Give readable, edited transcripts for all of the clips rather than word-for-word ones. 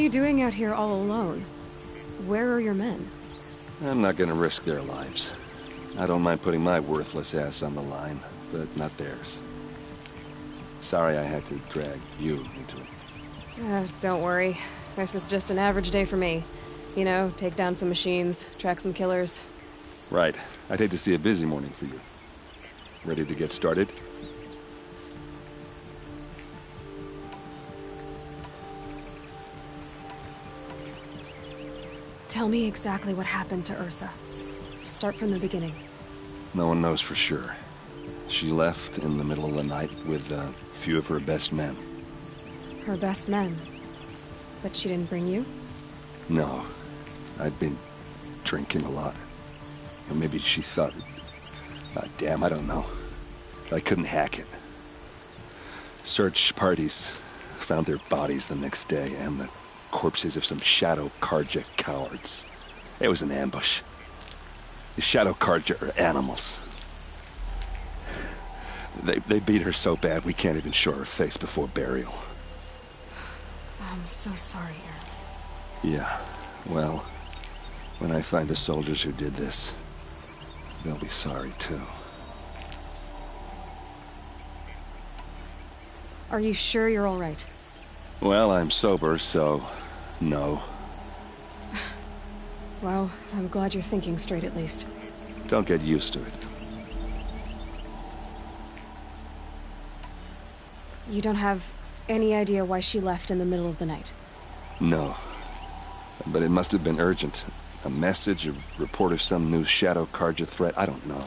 you doing out here all alone? Where are your men? I'm not gonna risk their lives. I don't mind putting my worthless ass on the line, but not theirs. Sorry I had to drag you into it. Don't worry. This is just an average day for me. You know, take down some machines, track some killers. Right. I'd hate to see a busy morning for you. Ready to get started? Tell me exactly what happened to Ursa. Start from the beginning. No one knows for sure. She left in the middle of the night with a few of her best men. Her best men? But she didn't bring you? No. I'd been drinking a lot. Or maybe she thought... damn, I don't know. I couldn't hack it. Search parties found their bodies the next day, and the corpses of some Shadow Carja cowards. It was an ambush. The Shadow Carja are animals. They beat her so bad we can't even show her face before burial. I'm so sorry, Erend. Yeah, well, when I find the soldiers who did this, they'll be sorry too. Are you sure you're all right? Well, I'm sober, so... no. Well, I'm glad you're thinking straight at least. Don't get used to it. You don't have any idea why she left in the middle of the night? No. But it must have been urgent. A message, a report of some new Shadow Carja threat, I don't know.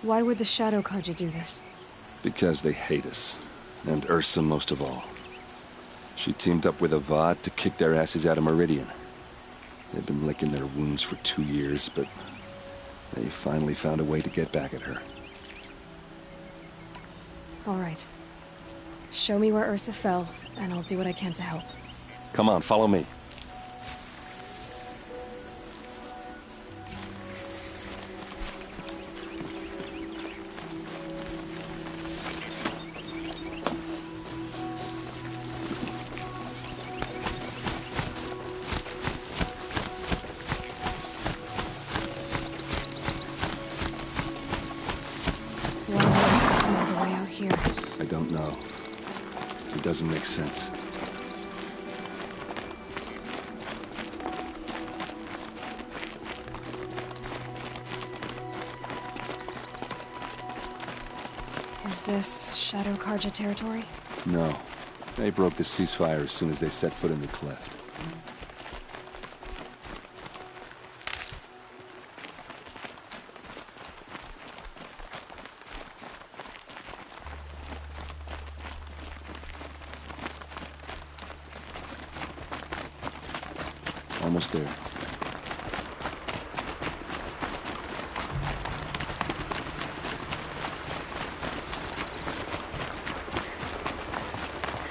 Why would the Shadow Carja do this? Because they hate us. And Ursa most of all. She teamed up with Avad to kick their asses out of Meridian. They've been licking their wounds for 2 years, but they finally found a way to get back at her. All right. Show me where Ursa fell, and I'll do what I can to help. Come on, follow me. Doesn't make sense. Is this Shadow Carja territory? No. They broke the ceasefire as soon as they set foot in the cleft. Almost there.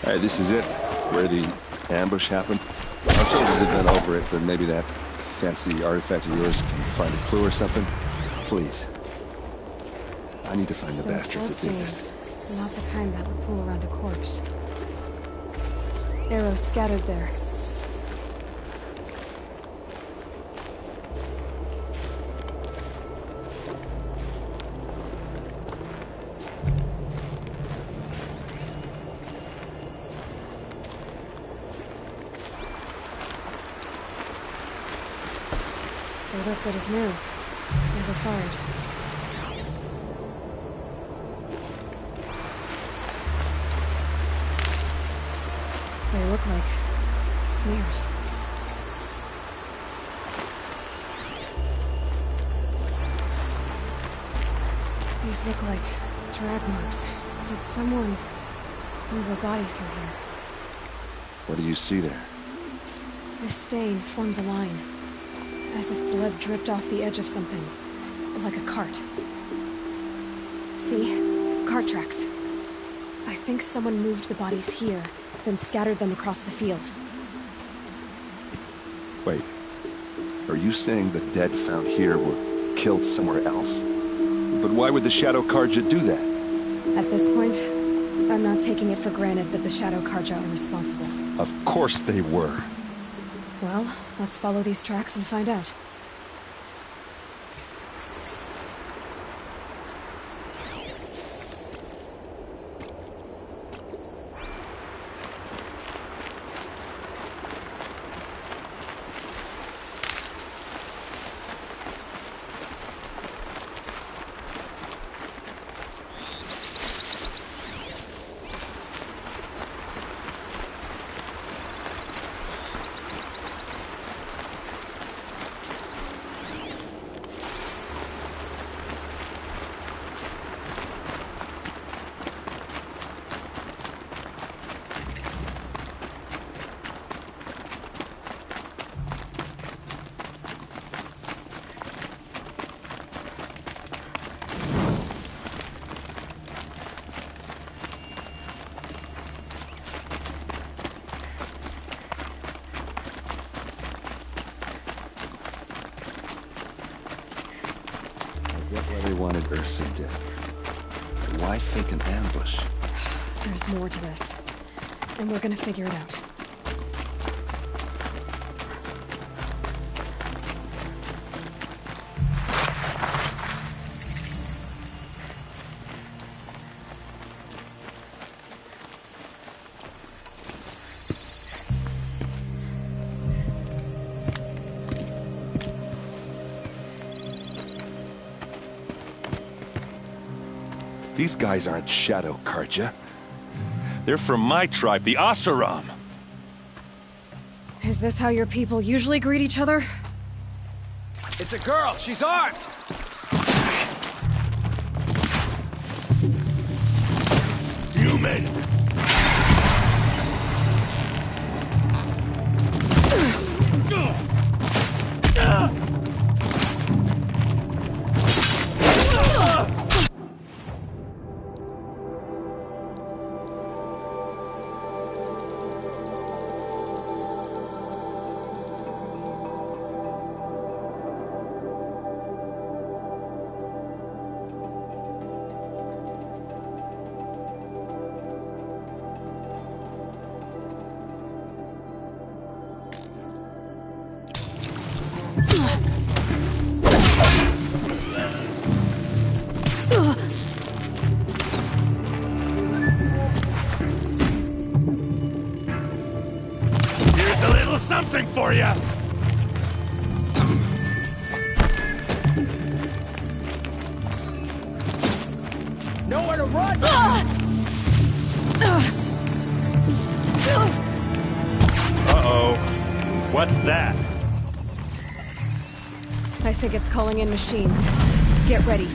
Alright, this is it. Where the ambush happened. Our soldiers have been over it, but maybe that fancy artifact of yours can find a clue or something. Please. I need to find the bastards that did this. Not the kind that would pull around a corpse. Arrows scattered there. The liquid is new. Never fired. They look like smears. These look like drag marks. Did someone move a body through here? What do you see there? This stain forms a line. As if blood dripped off the edge of something. Like a cart. See? Cart tracks. I think someone moved the bodies here, then scattered them across the field. Wait. Are you saying the dead found here were killed somewhere else? But why would the Shadow Carja do that? At this point, I'm not taking it for granted that the Shadow Carja are responsible. Of course they were. Well, let's follow these tracks and find out. They wanted Ursa dead. Why fake an ambush? There's more to this. And we're gonna figure it out. These guys aren't Shadow Carja. They're from my tribe, the Oseram. Is this how your people usually greet each other? It's a girl! She's armed! Human! Here's a little something for you! Nowhere to run! Uh-oh. What's that? I think it's calling in machines. Get ready.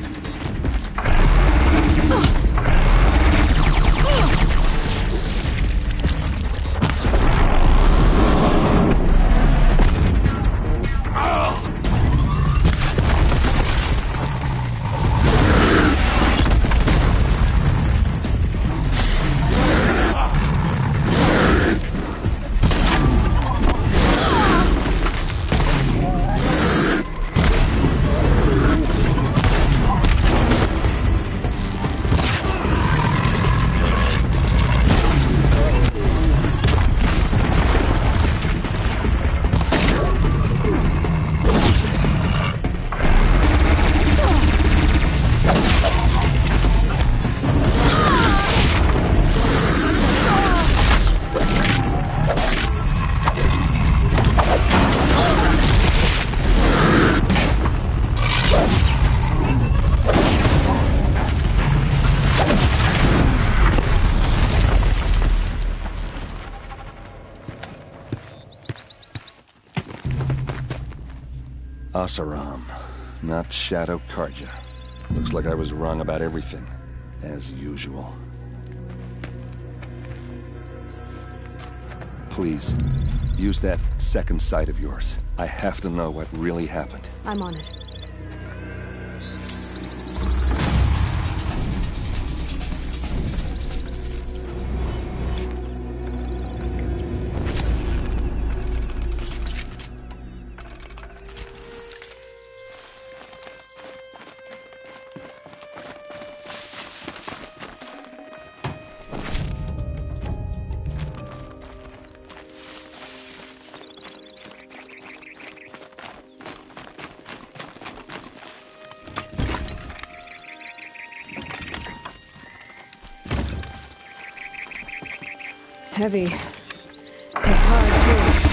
Oseram, not Shadow Carja. Looks like I was wrong about everything, as usual. Please, use that second sight of yours. I have to know what really happened. I'm on it. Heavy. It's hard, too.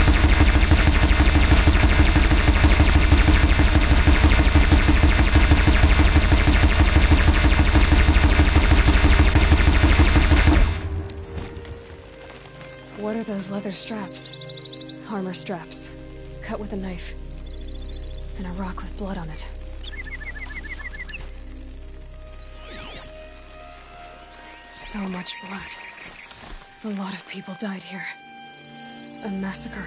What are those leather straps? Armor straps. Cut with a knife. And a rock with blood on it. So much blood. A lot of people died here. A massacre.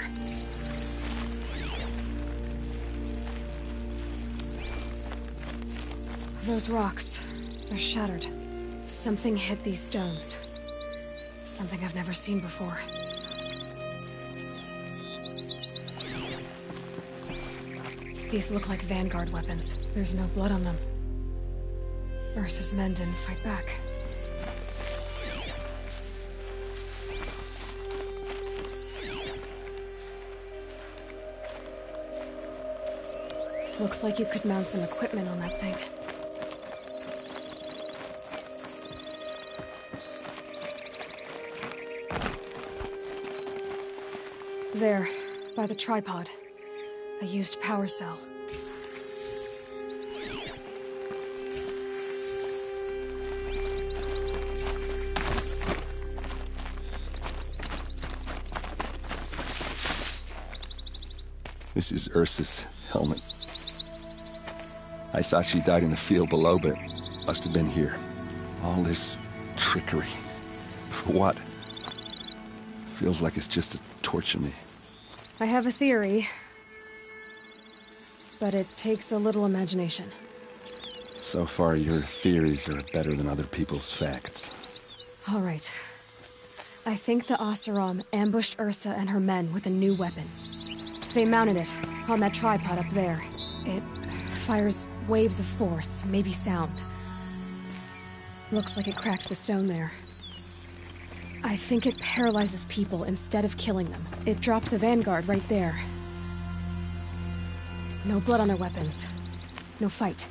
Those rocks, they're shattered. Something hit these stones. Something I've never seen before. These look like Vanguard weapons. There's no blood on them. Ursa's men didn't fight back. Looks like you could mount some equipment on that thing. There, by the tripod. A used power cell. This is Ursa's helmet. I thought she died in the field below, but must have been here. All this trickery. For what? Feels like it's just to torture me. I have a theory. But it takes a little imagination. So far, your theories are better than other people's facts. All right. I think the Oseram ambushed Ursa and her men with a new weapon. They mounted it on that tripod up there. It fires waves of force, maybe sound. Looks like it cracked the stone there. I think it paralyzes people instead of killing them. It dropped the Vanguard right there. No blood on their weapons. No fight.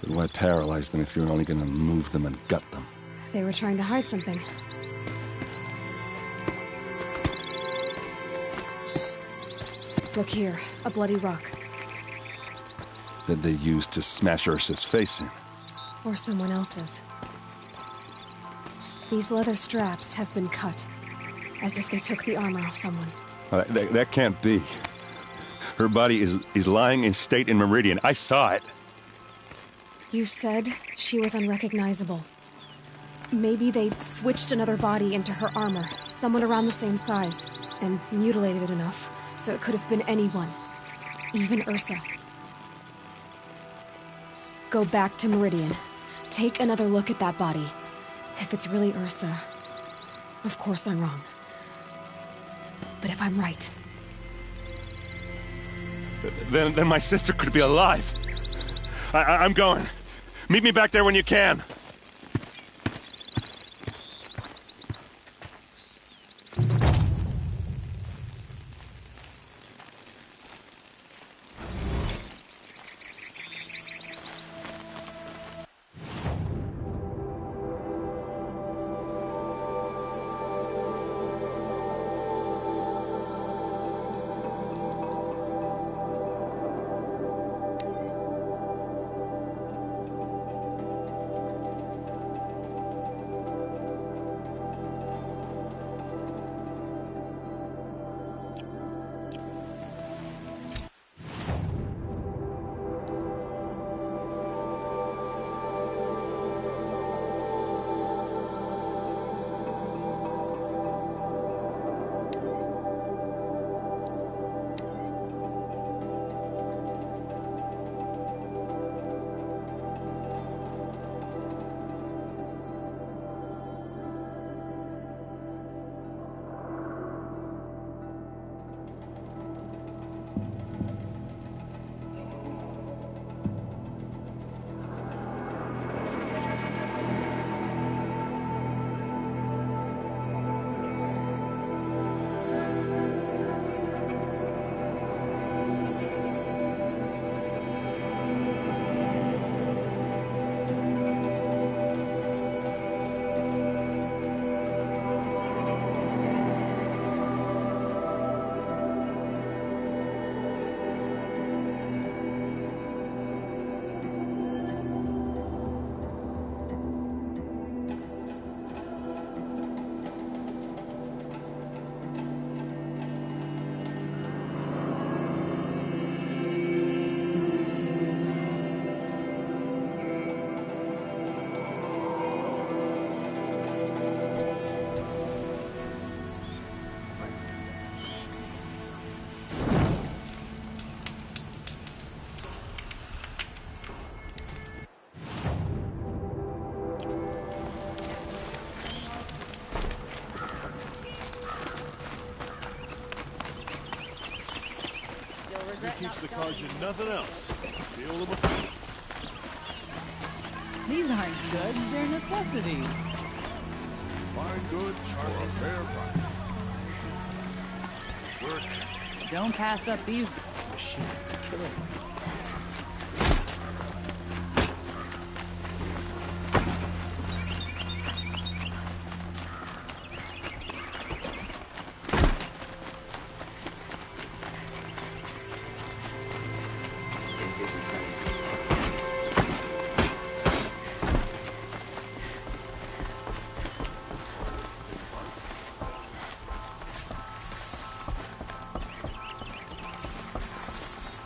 But why paralyze them if you're only gonna move them and gut them? They were trying to hide something. Look here, a bloody rock. That they used to smash Ursa's face in. Or someone else's. These leather straps have been cut, as if they took the armor off someone. That can't be. Her body is lying in state in Meridian. I saw it. You said she was unrecognizable. Maybe they switched another body into her armor, someone around the same size, and mutilated it enough, so it could have been anyone. Even Ursa. Go back to Meridian. Take another look at that body. If it's really Ursa, of course I'm wrong. But if I'm right... Then my sister could be alive. I'm going. Meet me back there when you can. Damage that caused you nothing else. Feel them apart. These aren't goods, they're necessities. Fine goods for a fair price. Work. Don't pass up these. Machines killing.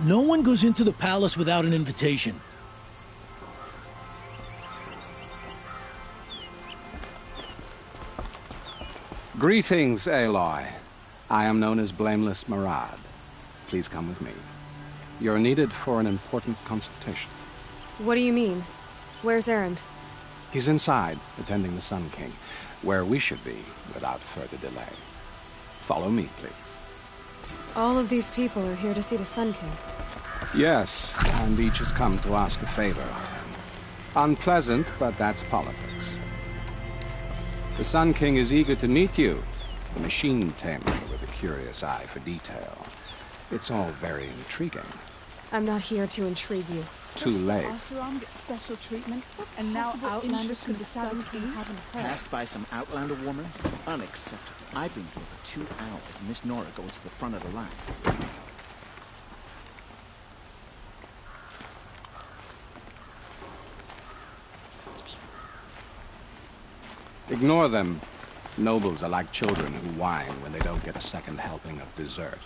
No one goes into the palace without an invitation. Greetings, Aloy. I am known as Blameless Marad. Please come with me. You're needed for an important consultation. What do you mean? Where's Erend? He's inside, attending the Sun King, where we should be without further delay. Follow me, please. All of these people are here to see the Sun King. Yes, and each has come to ask a favor of him. Unpleasant, but that's politics. The Sun King is eager to meet you, the machine tamer with a curious eye for detail. It's all very intriguing. I'm not here to intrigue you. Too late. Oseram gets special treatment, and now Outlanders could decide to be having Passed by some Outlander woman? Unacceptable. I've been here for 2 hours, and Miss Nora goes to the front of the line. Ignore them. Nobles are like children who whine when they don't get a second helping of dessert.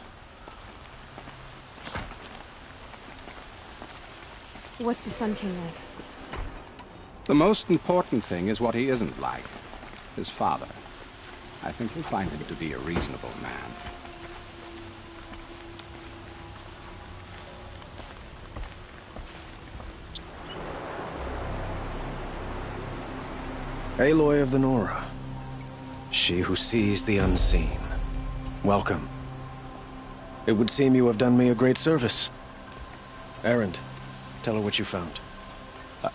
What's the Sun King like? The most important thing is what he isn't like. His father. I think you'll find him to be a reasonable man. Aloy of the Nora. She who sees the unseen. Welcome. It would seem you have done me a great service. Erend, tell her what you found.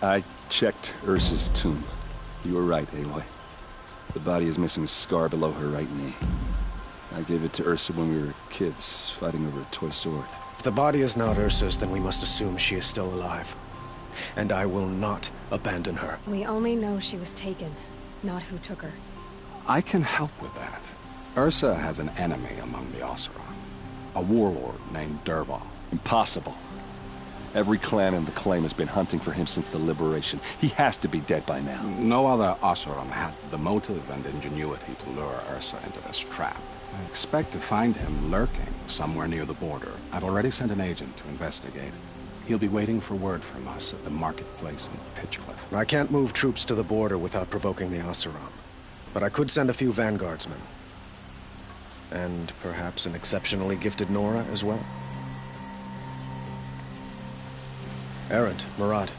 I checked Ursa's tomb. You were right, Aloy. The body is missing a scar below her right knee. I gave it to Ursa when we were kids, fighting over a toy sword. If the body is not Ursa's, then we must assume she is still alive. And I will not abandon her. We only know she was taken, not who took her. I can help with that. Ursa has an enemy among the Oseram. A warlord named Dervahl. Impossible. Every clan in the claim has been hunting for him since the liberation. He has to be dead by now. No other Oseram had the motive and ingenuity to lure Ursa into this trap. I expect to find him lurking somewhere near the border. I've already sent an agent to investigate. He'll be waiting for word from us at the marketplace in Pitchcliff. I can't move troops to the border without provoking the Oseram. But I could send a few vanguardsmen. And perhaps an exceptionally gifted Nora as well. Erend, Marad,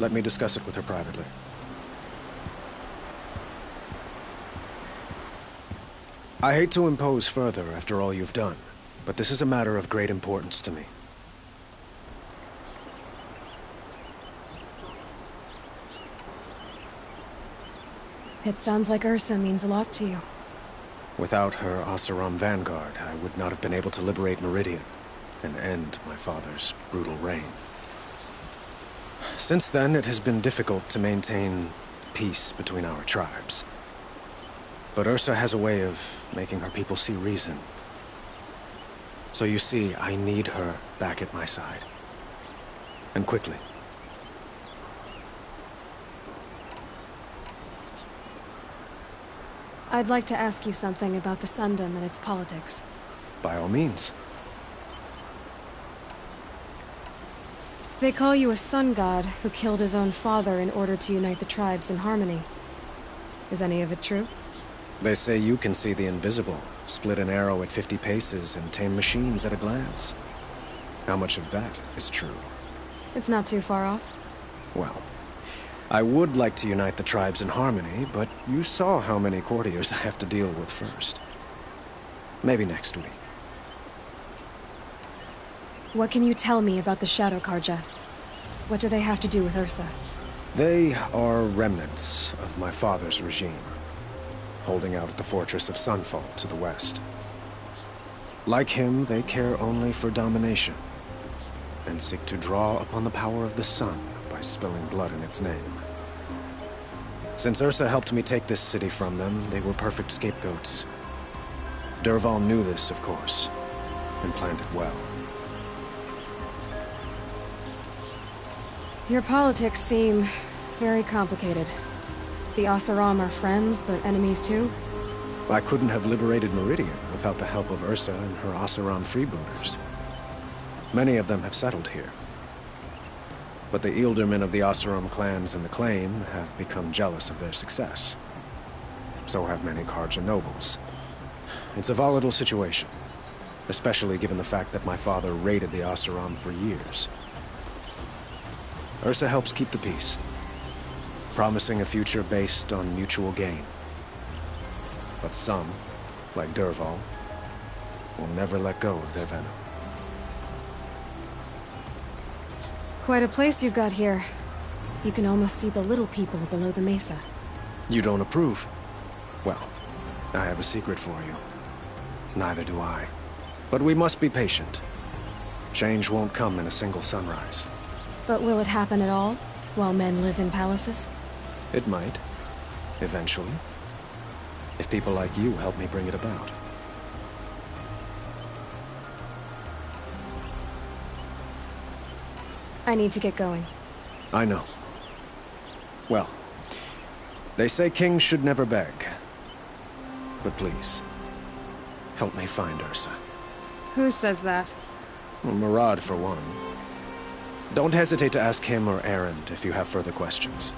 let me discuss it with her privately. I hate to impose further after all you've done, but this is a matter of great importance to me. It sounds like Ursa means a lot to you. Without her Oseram vanguard, I would not have been able to liberate Meridian and end my father's brutal reign. Since then, it has been difficult to maintain peace between our tribes. But Ursa has a way of making her people see reason. So you see, I need her back at my side. And quickly. I'd like to ask you something about the Sundom and its politics. By all means. They call you a sun god who killed his own father in order to unite the tribes in harmony. Is any of it true? They say you can see the invisible, split an arrow at 50 paces, and tame machines at a glance. How much of that is true? It's not too far off. Well, I would like to unite the tribes in harmony, but you saw how many courtiers I have to deal with first. Maybe next week. What can you tell me about the Shadow Carja? What do they have to do with Ursa? They are remnants of my father's regime, holding out at the fortress of Sunfall to the west. Like him, they care only for domination, and seek to draw upon the power of the sun by spilling blood in its name. Since Ursa helped me take this city from them, they were perfect scapegoats. Dervahl knew this, of course, and planned it well. Your politics seem very complicated. The Oseram are friends, but enemies too? I couldn't have liberated Meridian without the help of Ursa and her Oseram freebooters. Many of them have settled here. But the Ealdormen of the Oseram clans and the Claim have become jealous of their success. So have many Carja nobles. It's a volatile situation, especially given the fact that my father raided the Oseram for years. Ursa helps keep the peace, promising a future based on mutual gain. But some, like Dervahl, will never let go of their venom. Quite a place you've got here. You can almost see the little people below the mesa. You don't approve? Well, I have a secret for you. Neither do I. But we must be patient. Change won't come in a single sunrise. But will it happen at all, while men live in palaces? It might. Eventually. If people like you help me bring it about. I need to get going. I know. Well, they say kings should never beg. But please, help me find Ursa. Who says that? Well, Murad, for one. Don't hesitate to ask him or Erend if you have further questions.